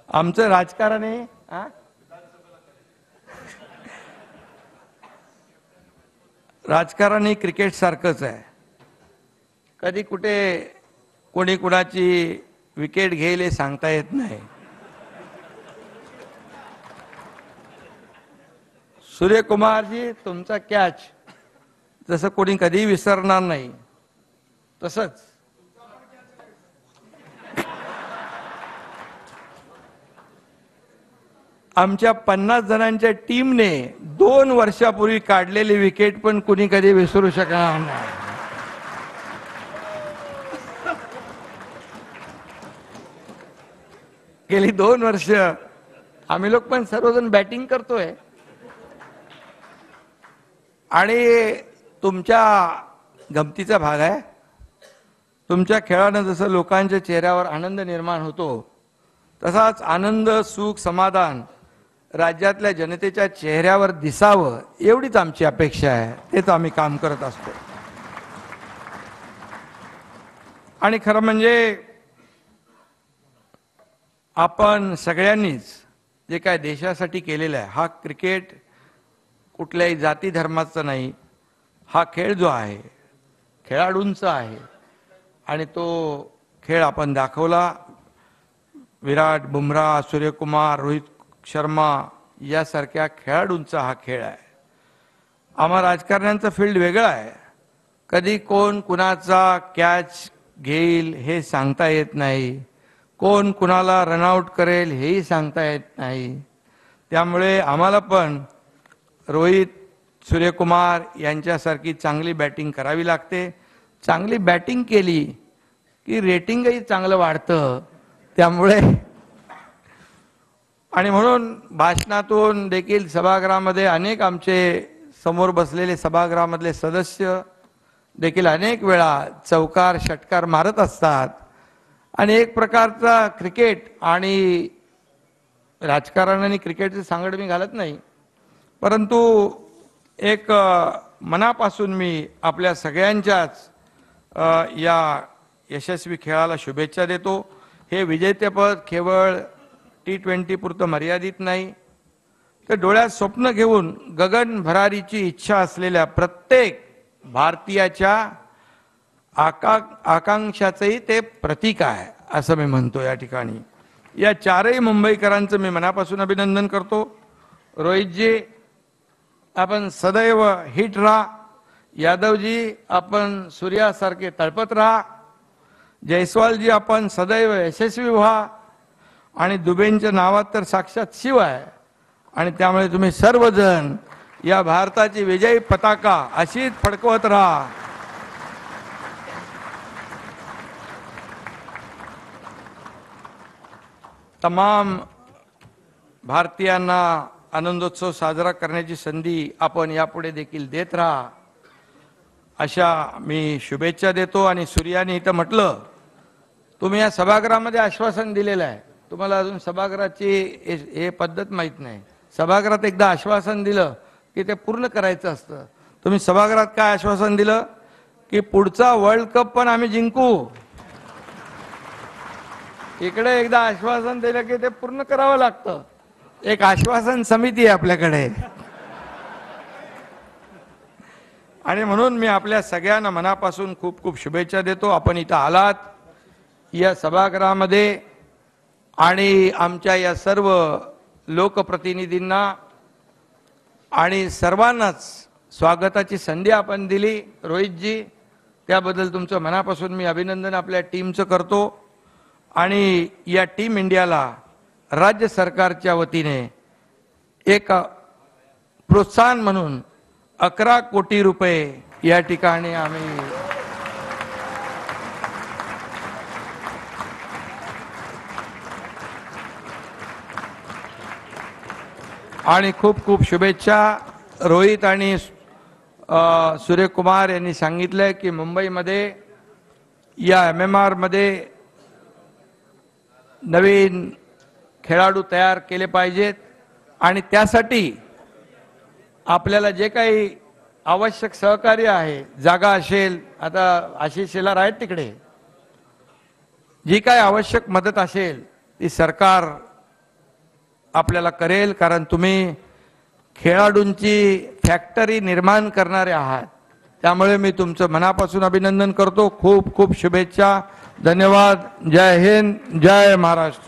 आमचं राजकारण आहे राजकारण हे क्रिकेट सारखंच आहे. कधी कुठे कोणी कुणाची विकेट घेईल हे सांगता येत नाही. सूर्यकुमारजी तुमचा कॅच जसं कोणी कधी विसरणार नाही तसंच आमच्या 50 जणांच्या टीमने 2 वर्षापूर्वी काढलेली विकेट पण कुणी कधी विसरू शकणार नाही. गेली 2 वर्ष आम्ही लोक पण सर्वजण बॅटिंग करतोय आणि तुमच्या गमतीचा भाग आहे. तुमच्या खेळानं जसं लोकांच्या चेहऱ्यावर आनंद निर्माण होतो तसाच आनंद सुख समाधान राज्यातल्या जनतेच्या चेहऱ्यावर दिसावं एवढीच आमची अपेक्षा आहे. तेच आम्ही काम करत असतो. आणि खरं म्हणजे आपण सगळ्यांनीच जे काय देशासाठी केलेलं आहे, हा क्रिकेट कुठल्याही जाती धर्माचा नाही. हा खेळ जो आहे खेळाडूंचा आहे आणि तो खेळ आपण दाखवला. विराट, बुमराह, सूर्यकुमार, रोहित शर्मा यासारख्या खेळाडूंचा हा खेळ आहे. आम्हा राजकारण्यांचं फील्ड वेगळं आहे. कधी कोण कुणाचा कॅच घेईल हे सांगता येत नाही. कोण कुणाला रनआउट करेल हेही सांगता येत नाही. त्यामुळे आम्हाला पण रोहित, सूर्यकुमार यांच्यासारखी चांगली बॅटिंग करावी लागते. चांगली बॅटिंग केली की रेटिंगही चांगलं वाढतं. त्यामुळे आणि म्हणून भाषणातून देखील सभागृहामध्ये अनेक आमचे समोर बसलेले सभागृहामधले सदस्य देखील अनेक वेळा चौकार षटकार मारत असतात. आणि एक प्रकारचा क्रिकेट आणि राजकारण आणि क्रिकेटचे सांगड मी घालत नाही, परंतु एक मनापासून मी आपल्या सगळ्यांच्याच या यशस्वी खेळाला शुभेच्छा देतो. हे विजेतेपद केवळ T20 पुरतं मर्यादित नाही, तर डोळ्यात स्वप्न घेऊन गगन भरारीची इच्छा असलेल्या प्रत्येक भारतीयाच्या आकांक्षाचंही ते प्रतीक आहे असं मी म्हणतो. या ठिकाणी या चारही मुंबईकरांचं मी मनापासून अभिनंदन करतो. रोहितजी आपण सदैव हिट राहा. यादवजी आपण सूर्यासारखे तळपत राहा. जयस्वालजी आपण सदैव यशस्वी व्हा. आणि दुबेंच्या नावात तर साक्षात शिव आहे. आणि त्यामुळे तुम्ही सर्वजण या भारताची विजयी पताका अशीच फडकवत राहा. तमाम भारतीयांना आनंदोत्सव साजरा करण्याची संधी आपण यापुढे देखील देत राहा अशा मी शुभेच्छा देतो. आणि सूर्याने इथं म्हटलं, तुम्ही या सभागृहामध्ये आश्वासन दिलेलं आहे. तुम्हाला अजून सभागृहाची हे पद्धत माहीत नाही. सभागृहात एकदा आश्वासन दिलं की ते पूर्ण करायचं असतं. तुम्ही सभागृहात काय आश्वासन दिलं की पुढचा वर्ल्ड कप पण आम्ही जिंकू. इकडे एकदा आश्वासन दिलं की ते पूर्ण करावं लागतं. एक आश्वासन समिती आहे आपल्याकडे. आणि म्हणून मी आपल्या सगळ्यांना मनापासून खूप खूप शुभेच्छा देतो. आपण इथं आलात या सभागृहामध्ये आणि आमच्या या सर्व लोकप्रतिनिधींना आणि सर्वांनाच स्वागताची संधी आपण दिली. रोहितजी, त्याबद्दल तुमचं मनापासून मी अभिनंदन आपल्या टीमचं करतो. आणि या टीम इंडियाला राज्य सरकारच्या वतीने एक प्रोत्साहन म्हणून 11 कोटी रुपये या ठिकाणी आम्ही आणि खूप खूप शुभेच्छा. रोहित आणि सूर्यकुमार यांनी सांगितलं की मुंबईमध्ये या MMR मध्ये नवीन खेळाडू तयार केले पाहिजेत. आणि त्यासाठी आपल्याला जे काही आवश्यक सहकार्य आहे, जागा असेल, आता आशिष शेलार आहेत तिकडे, जी काही आवश्यक मदत असेल ती सरकार आपल्याला करेल, कारण तुम्ही खेळाडूंची फॅक्टरी निर्माण करणारे आहात. त्यामुळे मी तुमचं मनापासून अभिनंदन करतो. खूप खूप शुभेच्छा. धन्यवाद. जय हिंद, जय महाराष्ट्र.